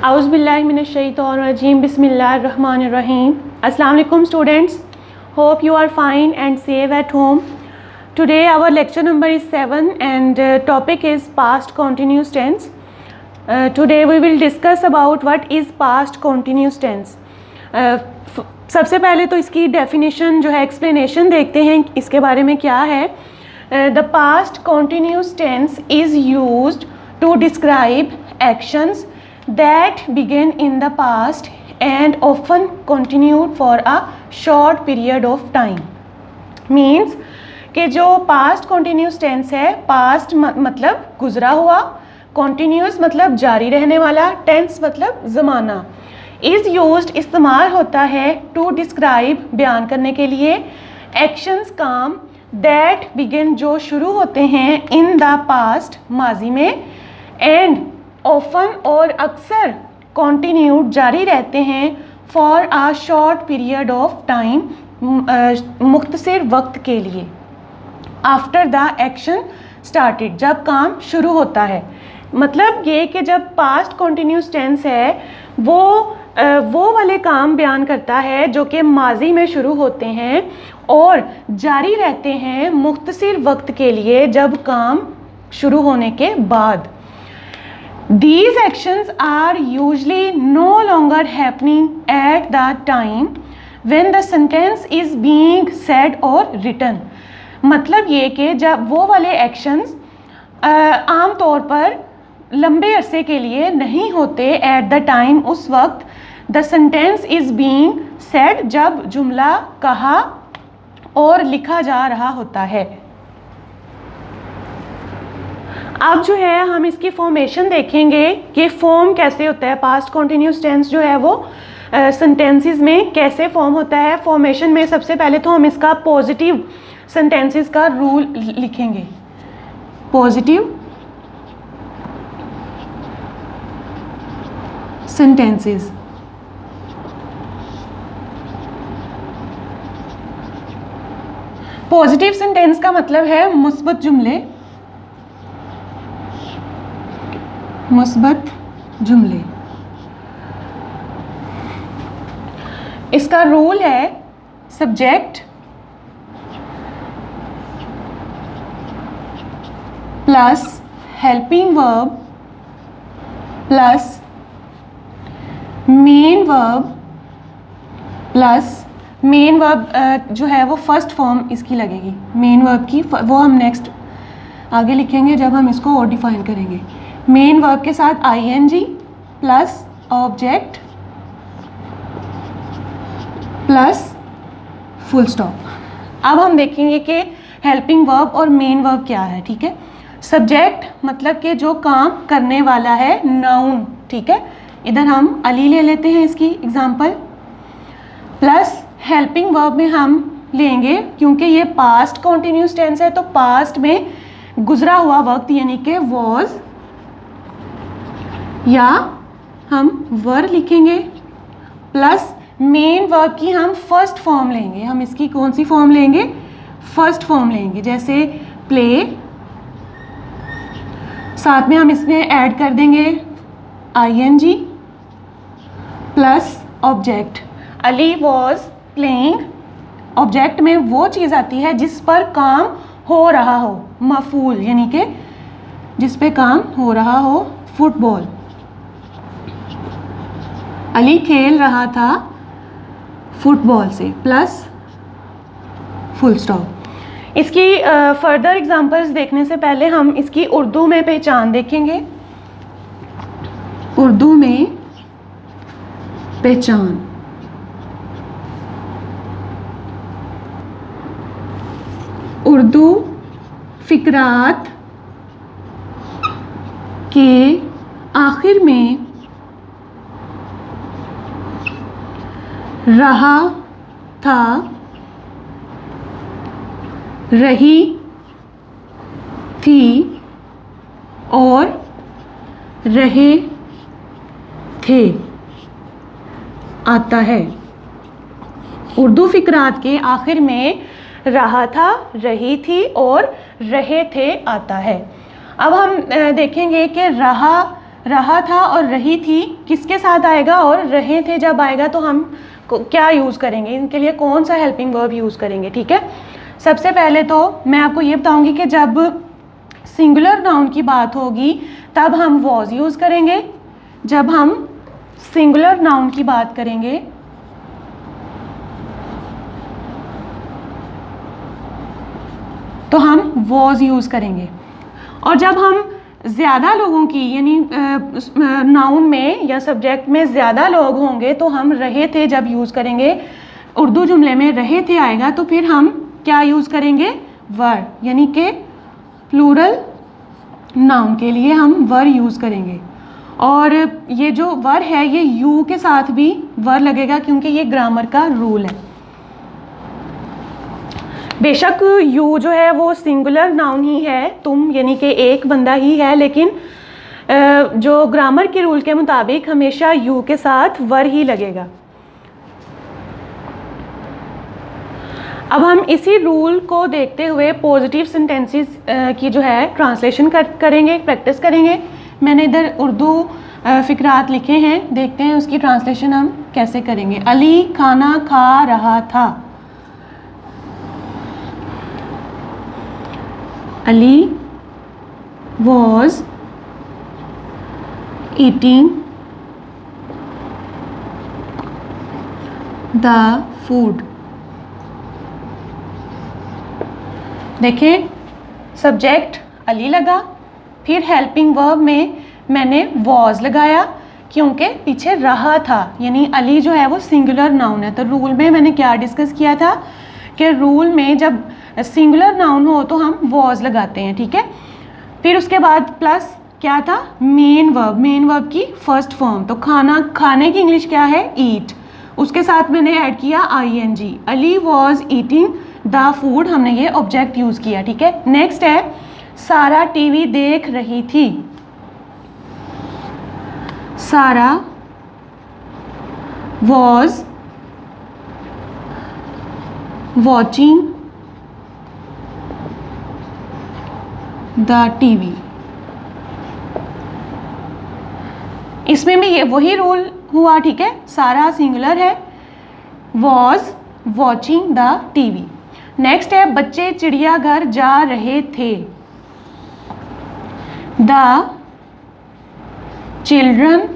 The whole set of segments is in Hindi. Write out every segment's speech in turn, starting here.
Auzubillahiminash-shaytanir-rajim. Bismillahir-rahmanir-rahim. Assalamu alaikum students. Hope you are fine and safe at home. Today our lecture number is 7 and topic is past continuous tense. Today we will discuss about what is past continuous tense. सबसे पहले तो इसकी डेफिनेशन जो है एक्सप्लेनेशन देखते हैं इसके बारे में क्या है. The past continuous tense is used to describe actions that began in the past and often continued for a short period of time. Means कि जो past continuous tense है, past मतलब गुजरा हुआ, continuous मतलब जारी रहने वाला, tense मतलब ज़माना, is used इस्तेमाल होता है to describe बयान करने के लिए actions काम that begin जो शुरू होते हैं in the past माजी में and often और अक्सर continued जारी रहते हैं for a short period of time मुख्तसर वक्त के लिए after the action started जब काम शुरू होता है. मतलब ये कि जब past continuous tense है वो वाले काम बयान करता है जो कि माजी में शुरू होते हैं और जारी रहते हैं मुख्तसर वक्त के लिए जब काम शुरू होने के बाद. These actions are usually no longer happening at the time when the sentence is being said or written. मतलब ये कि जब वो वाले actions आम तौर पर लंबे अरसे के लिए नहीं होते at the time उस वक्त the sentence is being said जब जुमला कहा और लिखा जा रहा होता है. अब जो है हम इसकी फॉर्मेशन देखेंगे कि फॉर्म कैसे होता है. पास्ट कॉन्टिन्यूस टेंस जो है वो सेंटेंसेस में कैसे फॉर्म होता है. फॉर्मेशन में सबसे पहले तो हम इसका पॉजिटिव सेंटेंसेस का रूल लिखेंगे. Positive sentences. पॉजिटिव सेंटेंस का मतलब है मुस्बत जुमले. मुस्बत जुमले. इसका रूल है subject plus helping verb plus main verb plus main verb जो है वो फर्स्ट फॉर्म इसकी लगेगी. मेन वर्ब की वो हम नेक्स्ट आगे लिखेंगे जब हम इसको और डिफाइन करेंगे. मेन वर्ब के साथ ing plus object plus full stop. अब हम देखेंगे कि हेल्पिंग वर्ब और मेन वर्ब क्या है. ठीक है. सब्जेक्ट मतलब कि जो काम करने वाला है, नाउन. ठीक है. इधर हम अली ले लेते हैं इसकी एग्जांपल. प्लस हेल्पिंग वर्ब में हम लेंगे क्योंकि ये पास्ट कॉन्टिन्यूस टेंस है तो पास्ट में गुजरा हुआ वक्त यानी कि वॉज या हम वर लिखेंगे. प्लस मेन वर्ब की हम फर्स्ट फॉर्म लेंगे. हम इसकी कौन सी फॉर्म लेंगे? फर्स्ट फॉर्म लेंगे. जैसे प्ले. साथ में हम इसमें ऐड कर देंगे ing plus object. Ali was playing. Object में वो चीज़ आती है जिस पर काम हो रहा हो. मफूल यानी कि जिस पे काम हो रहा हो. फुटबॉल. अली खेल रहा था फुटबॉल से प्लस फुल स्टॉप. इसकी फर्दर एग्जांपल्स देखने से पहले हम इसकी उर्दू में पहचान देखेंगे. उर्दू में पहचान. उर्दू फिकरात के आखिर में रहा था, रही थी और रहे थे आता है. उर्दू फिकरात के आखिर में रहा था, रही थी और रहे थे आता है. अब हम देखेंगे कि रहा रहा था और रही थी किसके साथ आएगा, और रहे थे जब आएगा तो हम क्या यूज़ करेंगे, इनके लिए कौन सा हेल्पिंग वर्ब यूज़ करेंगे। ठीक है, सबसे पहले तो मैं आपको ये बताऊंगी कि जब सिंगुलर नाउन की बात होगी तब हम वॉज यूज़ करेंगे, जब हम सिंगुलर नाउन की बात करेंगे तो हम वॉज यूज़ करेंगे, और जब हम ज़्यादा लोगों की यानी नाउन में या सब्जेक्ट में ज़्यादा लोग होंगे तो हम रहे थे जब यूज़ करेंगे, उर्दू जुमले में रहे थे आएगा तो फिर हम क्या यूज़ करेंगे, वर, यानी कि प्लूरल नाउन के लिए हम वर यूज़ करेंगे। और ये जो वर है ये यू के साथ भी वर लगेगा क्योंकि ये ग्रामर का रूल है। बेशक यू जो है वो सिंगुलर नाउन ही है, तुम यानी कि एक बंदा ही है, लेकिन जो ग्रामर के रूल के मुताबिक हमेशा यू के साथ वर ही लगेगा। अब हम इसी रूल को देखते हुए पॉजिटिव सेंटेंसेस की जो है ट्रांसलेशन करेंगे, प्रैक्टिस करेंगे। मैंने इधर उर्दू फिक्रात लिखे हैं, देखते हैं उसकी ट्रांसलेशन हम कैसे करेंगे। अली खाना खा रहा था, Ali was eating the food। देखें, सब्जेक्ट अली लगा, फिर हेल्पिंग वर्ब में मैंने was लगाया क्योंकि पीछे रहा था, यानी अली जो है वो सिंगुलर नाउन है। तो रूल में मैंने क्या डिस्कस किया था कि रूल में जब सिंगुलर नाउन हो तो हम वॉज लगाते हैं। ठीक है, फिर उसके बाद प्लस क्या था, मेन वर्ब, मेन वर्ब की फर्स्ट फॉर्म। तो खाना, खाने की इंग्लिश क्या है, ईट, उसके साथ मैंने ऐड किया ING। Ali was eating the food, हमने ये ऑब्जेक्ट यूज़ किया। ठीक है, नेक्स्ट है सारा टीवी देख रही थी, सारा वॉज वॉचिंग द टीवी। इसमें भी ये वही रूल हुआ। ठीक है, सारा सिंगुलर है, was watching the TV. Next है बच्चे चिड़ियाघर जा रहे थे, द चिल्ड्रन,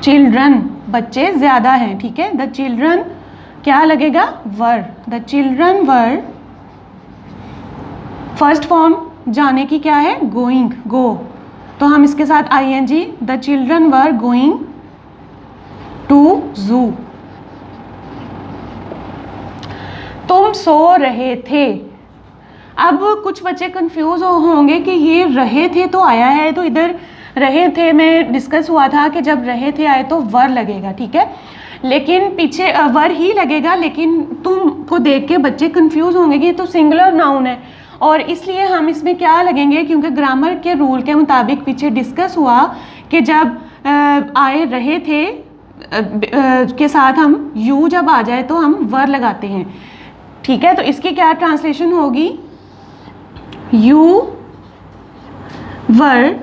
चिल्ड्रन बच्चे ज्यादा हैं। ठीक है, द चिल्ड्रन क्या लगेगा, were, the children were, first form जाने की क्या है, गोइंग, गो, तो हम इसके साथ ING, the children were going to zoo. तुम सो रहे थे। अब कुछ बच्चे कंफ्यूज होंगे कि ये रहे थे तो आया है, तो इधर रहे थे में डिस्कस हुआ था कि जब रहे थे आए तो वर लगेगा। ठीक है, लेकिन पीछे वर ही लगेगा, लेकिन तुम को देख के बच्चे कंफ्यूज होंगे कि ये तो सिंगुलर नाउन है, और इसलिए हम इसमें क्या लगेंगे, क्योंकि ग्रामर के रूल के मुताबिक पीछे डिस्कस हुआ कि जब आए रहे थे के साथ हम यू जब आ जाए तो हम वर लगाते हैं। ठीक है, तो इसकी क्या ट्रांसलेशन होगी, यू वर,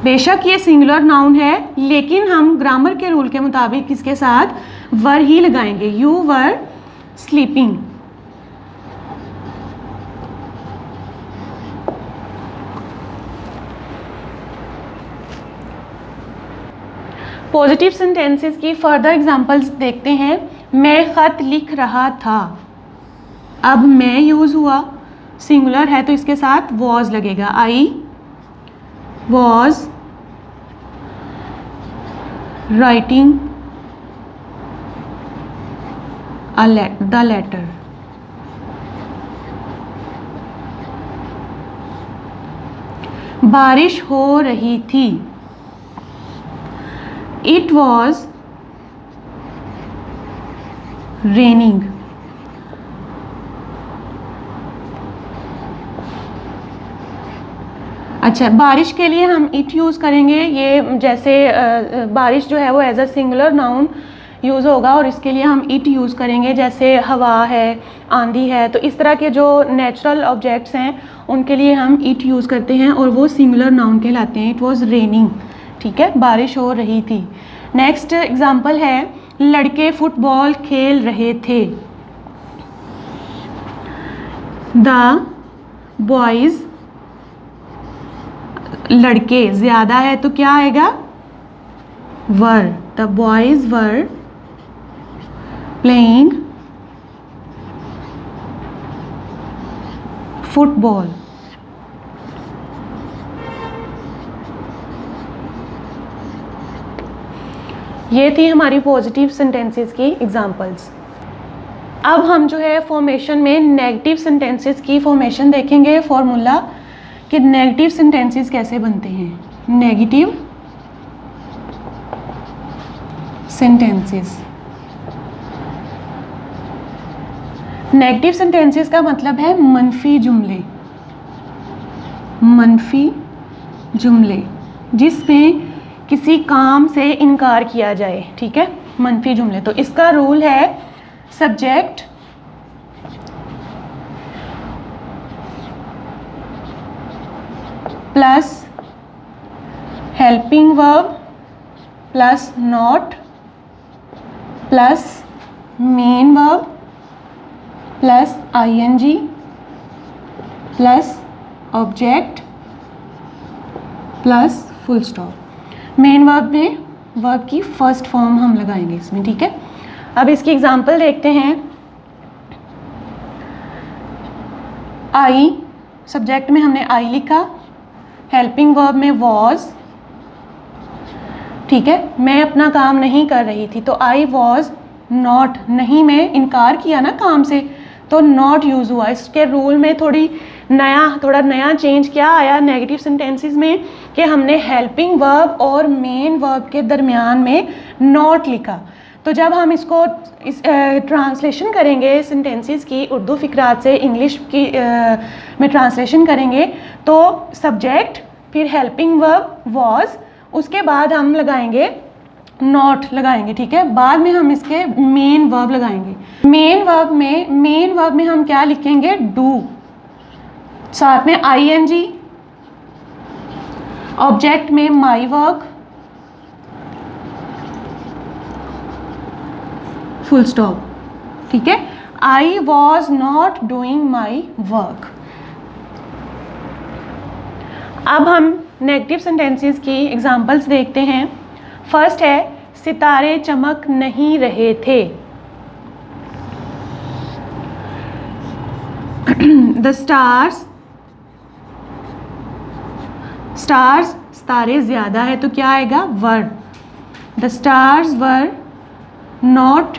बेशक ये सिंगुलर नाउन है लेकिन हम ग्रामर के रूल के मुताबिक इसके साथ वर ही लगाएंगे, you were sleeping. Positive sentences की फर्दर एग्जांपल्स देखते हैं। मैं ख़त लिख रहा था, अब मैं यूज़ हुआ, सिंगुलर है तो इसके साथ वॉज लगेगा, I was writing the letter. बारिश हो रही थी, इट वॉज रेनिंग। अच्छा, बारिश के लिए हम इट यूज़ करेंगे। ये जैसे बारिश जो है वो as a singular noun use होगा और इसके लिए हम इट यूज़ करेंगे, जैसे हवा है, आंधी है, तो इस तरह के जो नेचुरल ऑब्जेक्ट्स हैं उनके लिए हम इट यूज़ करते हैं और वो सिंगुलर नाउन कहलाते हैं। इट वॉज़ रेनिंग, ठीक है, बारिश हो रही थी। नेक्स्ट एग्जाम्पल है लड़के फुटबॉल खेल रहे थे। द बॉयज़, लड़के ज़्यादा है तो क्या आएगा, were. The boys were playing football. ये थी हमारी पॉजिटिव सेंटेंसेस की एग्जांपल्स। अब हम जो है फॉर्मेशन में नेगेटिव सेंटेंसेस की फॉर्मेशन देखेंगे, फॉर्मूला कि नेगेटिव सेंटेंसेस कैसे बनते हैं। नेगेटिव सेंटेंसेस, नेगेटिव सेंटेंसेस का मतलब है मनफी जुमले, मनफी जुमले जिसमें किसी काम से इनकार किया जाए, ठीक है, मनफी जुमले। तो इसका रूल है subject plus helping verb plus not plus main verb plus ING plus object plus full stop. Main verb में वर्ब की फर्स्ट फॉर्म हम लगाएंगे इसमें, ठीक है। अब इसकी एग्जांपल देखते हैं। आई, सब्जेक्ट में हमने आई लिखा, हेल्पिंग वर्ब में वॉज, ठीक है, मैं अपना काम नहीं कर रही थी तो आई वॉज नॉट, नहीं मैं इनकार किया ना काम से तो नॉट यूज़ हुआ। इसके रूल में थोड़ा नया चेंज क्या आया नेगेटिव सेंटेंसेस में कि हमने हेल्पिंग वर्ब और मेन वर्ब के दरमियान में नॉट लिखा। तो जब हम इसको ट्रांसलेशन करेंगे सेंटेंसेस की, उर्दू फिक्रात से इंग्लिश की में ट्रांसलेशन करेंगे तो सब्जेक्ट फिर हेल्पिंग वर्ब वॉज, उसके बाद हम लगाएंगे नॉट लगाएंगे, ठीक है। बाद में हम इसके मेन वर्ब लगाएंगे। मेन वर्ब में हम क्या लिखेंगे, डू, साथ में आईएनजी, ऑब्जेक्ट में माई वर्क, फुल स्टॉप, ठीक है। I was not doing my work. अब हम नेगेटिव सेंटेंसेस की एग्जांपल्स देखते हैं। फर्स्ट है सितारे चमक नहीं रहे थे। द स्टार्स, सितारे ज्यादा है तो क्या आएगा, were. The stars were not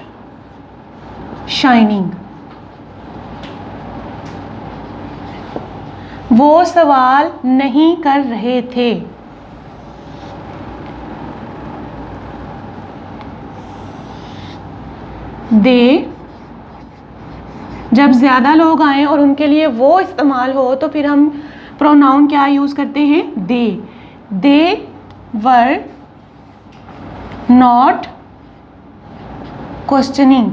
shining. वो सवाल नहीं कर रहे थे। दे, जब ज़्यादा लोग आए और उनके लिए वो इस्तेमाल हो तो फिर हम प्रोनाउन क्या यूज़ करते हैं, दे। दे वर नॉट क्वेश्चनिंग।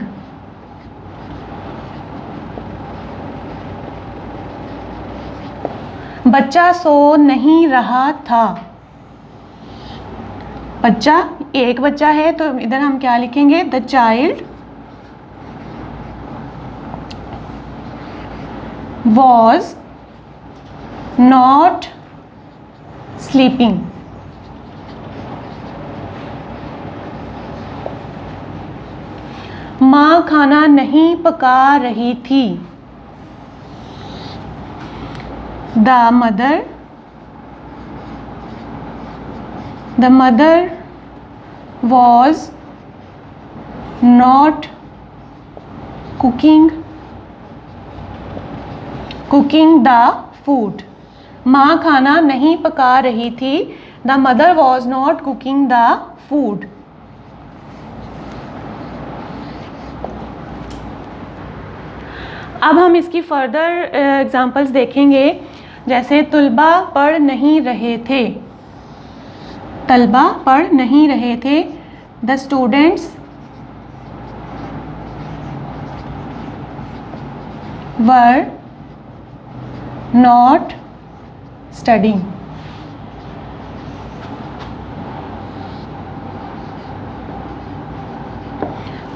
बच्चा सो नहीं रहा था। बच्चा, एक बच्चा है तो इधर हम क्या लिखेंगे, the child was not sleeping. माँ खाना नहीं पका रही थी। The mother was not cooking the food. माँ खाना नहीं पका रही थी। The mother was not cooking the food. अब हम इसकी फर्दर एग्जांपल्स देखेंगे। जैसे तलबा पढ़ नहीं रहे थे। तलबा पढ़ नहीं रहे थे। The students were not studying.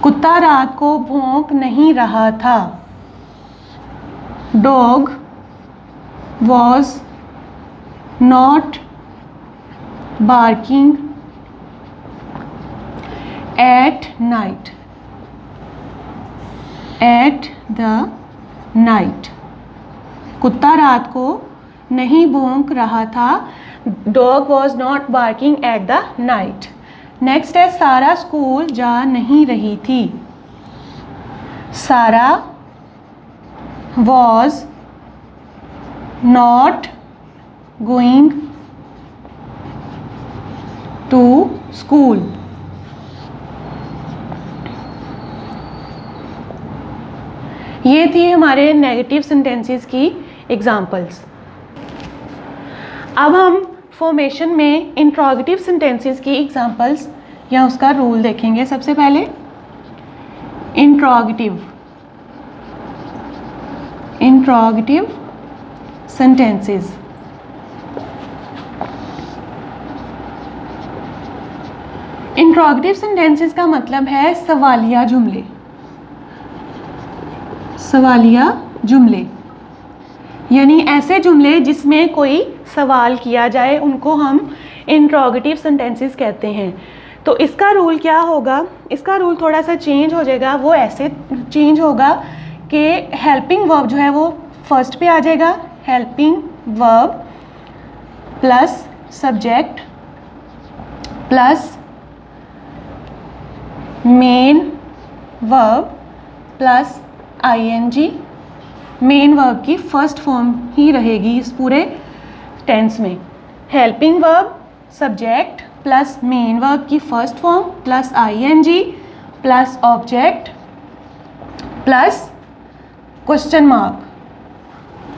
कुत्ता रात को भौंक नहीं रहा था. Dog was not barking at night. At the night. कुत्ता रात को नहीं भौंक रहा था. Dog was not barking at the night. Next है सारा स्कूल जा नहीं रही थी. सारा was not going to school. ये थी हमारे नेगेटिव सेंटेंसेस की एग्जाम्पल्स. अब हम फॉर्मेशन में इंट्रोगेटिव सेंटेंसेस की एग्जाम्पल्स या उसका रूल देखेंगे. सबसे पहले इंट्रोगेटिव सेंटेंसेस. इंट्रोगेटिव सेंटेंसेस का मतलब है सवालिया जुमले. सवालिया जुमले यानी ऐसे जुमले जिसमें कोई सवाल किया जाए, उनको हम इंट्रोगेटिव सेंटेंसेस कहते हैं. तो इसका रूल क्या होगा? इसका रूल थोड़ा सा चेंज हो जाएगा. वो ऐसे चेंज होगा कि हेल्पिंग वर्ब जो है वो फर्स्ट पे आ जाएगा. Helping verb plus subject plus main verb plus I N G. Main verb की फर्स्ट फॉर्म ही रहेगी इस पूरे टेंस में. Helping verb subject plus main verb की first form plus ING plus object plus question mark.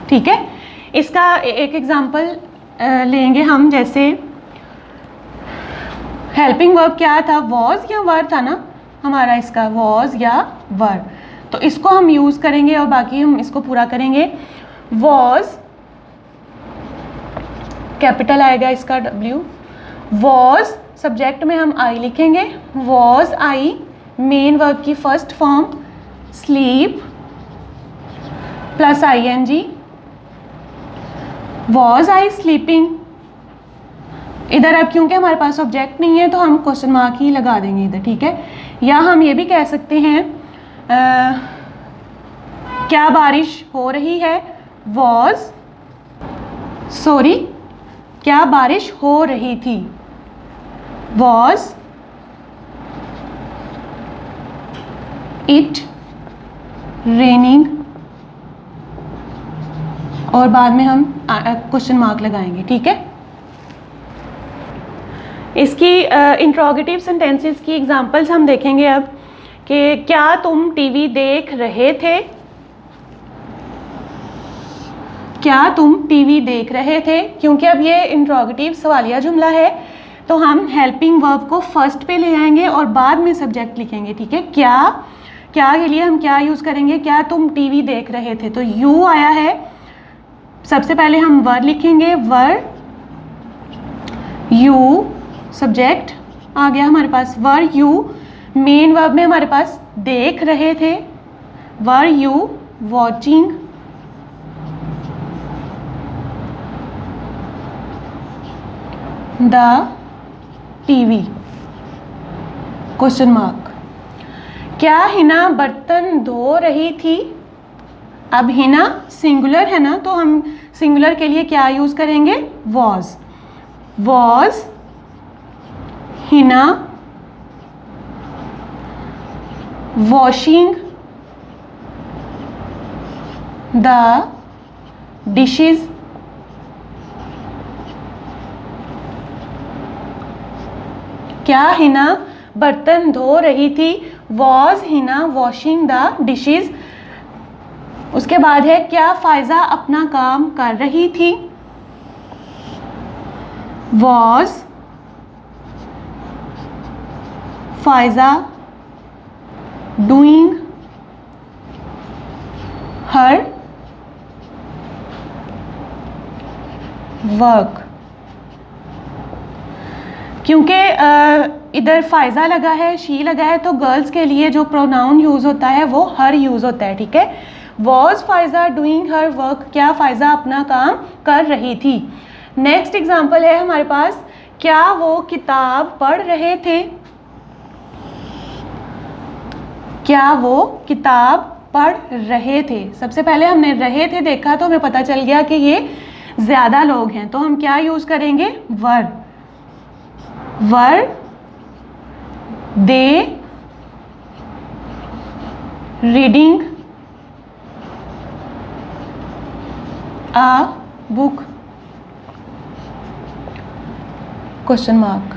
ठीक है. इसका एक एग्जांपल लेंगे हम. जैसे हेल्पिंग वर्ब क्या था? वॉज या वर था ना हमारा. इसका वॉज या वर. तो इसको हम यूज़ करेंगे और बाकी हम इसको पूरा करेंगे. वॉज कैपिटल आएगा इसका W. वॉज सब्जेक्ट में हम आई लिखेंगे. वॉज आई मेन वर्ब की first form sleep plus ING. Was I sleeping. इधर अब क्योंकि हमारे पास ऑब्जेक्ट नहीं है तो हम क्वेश्चन मार्क ही लगा देंगे इधर. ठीक है. या हम ये भी कह सकते हैं क्या बारिश हो रही है? क्या बारिश हो रही थी? Was it raining. और बाद में हम क्वेश्चन मार्क लगाएंगे. ठीक है. इसकी इंट्रोगेटिव सेंटेंसेस की एग्जांपल्स हम देखेंगे अब कि क्या तुम टीवी देख रहे थे? क्या तुम टीवी देख रहे थे? क्योंकि अब ये इंट्रोगेटिव सवालिया जुमला है तो हम हेल्पिंग वर्ब को फर्स्ट पे ले आएंगे और बाद में सब्जेक्ट लिखेंगे. ठीक है. क्या के लिए हम क्या यूज़ करेंगे? क्या तुम टीवी देख रहे थे. तो यू आया है. सबसे पहले हम वर लिखेंगे. वर यू सब्जेक्ट आ गया हमारे पास. वर यू मेन वर्ब में हमारे पास देख रहे थे. Were you watching the TV question mark. क्या हिना बर्तन धो रही थी? अब हिना सिंगुलर है ना तो हम सिंगुलर के लिए क्या यूज करेंगे? Was. Was Hina washing the dishes. क्या हिना बर्तन धो रही थी? Was Hina washing the dishes. उसके बाद है क्या फायजा अपना काम कर रही थी? Was Faiza doing her work. क्योंकि इधर फ़ायज़ा लगा है, शी लगा है, तो गर्ल्स के लिए जो प्रोनाउन यूज़ होता है वो हर यूज़ होता है, ठीक है। Was Faiza doing her work, क्या फ़ायज़ा अपना काम कर रही थी। नेक्स्ट एग्जाम्पल है हमारे पास, क्या वो किताब पढ़ रहे थे। क्या वो किताब पढ़ रहे थे। सबसे पहले हमने रहे थे देखा तो हमें पता चल गया कि ये ज़्यादा लोग हैं, तो हम क्या यूज़ करेंगे, were. Were they reading a book, question mark.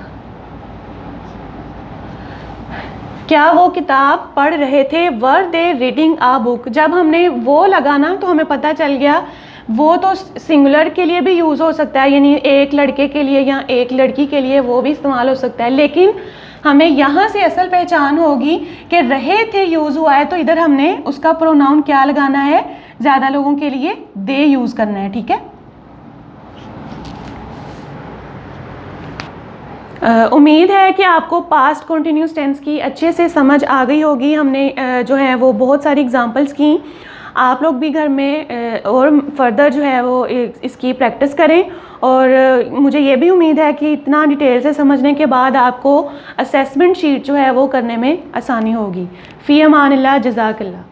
क्या वो किताब पढ़ रहे थे, वर दे रीडिंग अ बुक। जब हमने वो लगाना तो हमें पता चल गया वो तो सिंगुलर के लिए भी यूज़ हो सकता है, यानी एक लड़के के लिए या एक लड़की के लिए वो भी इस्तेमाल हो सकता है, लेकिन हमें यहाँ से असल पहचान होगी कि रहे थे यूज़ हुआ है तो इधर हमने उसका प्रोनाउन क्या लगाना है, ज़्यादा लोगों के लिए दे यूज़ करना है, ठीक है। उम्मीद है कि आपको पास्ट कॉन्टिन्यूस टेंस की अच्छे से समझ आ गई होगी। हमने जो है वो बहुत सारी एग्जांपल्स की, आप लोग भी घर में और फर्दर जो है वो इसकी प्रैक्टिस करें, और मुझे ये भी उम्मीद है कि इतना डिटेल से समझने के बाद आपको असेसमेंट शीट जो है वो करने में आसानी होगी। फ़ी अमान अल्लाह, जज़ाकल्लाह।